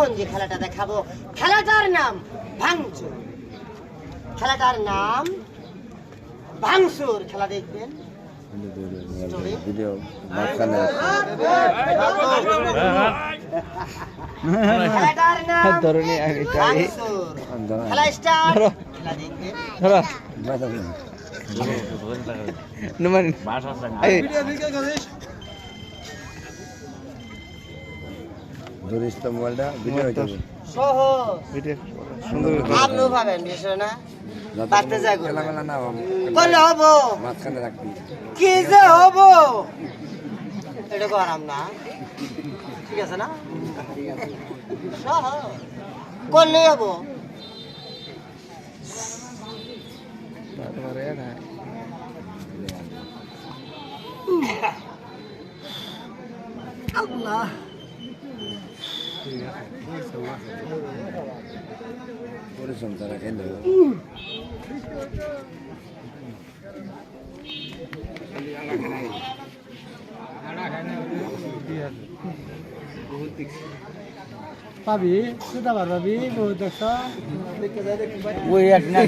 এখন যে খেলাটা দেখাবো খেলাটার নাম ভাঙচুর। খেলাটার নাম ভাঙচুর। খেলা দেখবেন ভিডিও মাঝখানে খেলাটার নাম ধরনি ভাঙচুর। খেলা স্টার্ট। খেলা দেখবেন ধরিস তো মোবাইলটা ভিডিও হইতে সহজ আপনিও পাবেন বিষয় না পারতে যাবো খেলামেলা না করলে হবো মাঝখানে রাখবি কি যে হবো এটা করাম না ঠিক আছে না সহজ করলেই হবো আল্লাহ পরিশ্রম তারা খেলে পাবি সুদা পাবি বহুত দেখছ ওই এক না